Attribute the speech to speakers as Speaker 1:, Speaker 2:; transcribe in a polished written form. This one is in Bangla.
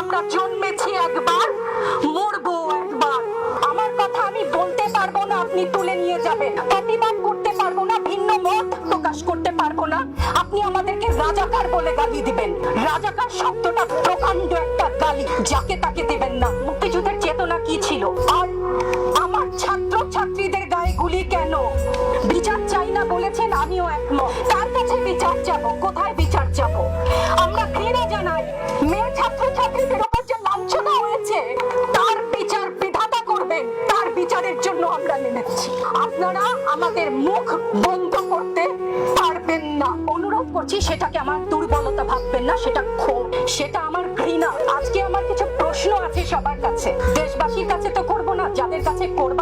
Speaker 1: আমরা জন্মেছি একবার, মরবো একবার। আমার কথা আমি বলতে পারবো না, আপনি তুলে নিয়ে যাবেন। প্রতিবাদ করতে পারবো না, ভিন্ন মত প্রকাশ করতে পারবো না, আপনি আমাদেরকে রাজাকার বলে গালি দিবেন। রাজাকার শব্দটা প্রকাণ্ড একটা গালি, যাকে তাকে দিবেন না। মুক্তিযুদ্ধের চেতনা কি ছিল? আর আমার ছাত্র ছাত্রীদের গায়ে গুলি কেন? বিচার চাই না বলেছেন, আমিও একমত। কার কাছে বিচার চাবো? কোথায় বিচার চাবো? আমরা ঘৃণা জানাই মেয়ে ছাত্র ছাত্রীদের উপর যে লাঞ্ছনা হয়েছে, তার বিচার বিধাতা করবেন। তার বিচারের জন্য আমরা নেমেছি। আপনারা আমাদের মুখ বন্ধ করতে পারবেন না। অনুরোধ করছি, সেটাকে আমার দুর্বলতা ভাববেন না, সেটা ক্ষোভ, সেটা আমার ঘৃণা। আজকে আমার কিছু প্রশ্ন আছে সবার কাছে, দেশবাসীর কাছে তো করবো না, যাদের কাছে করব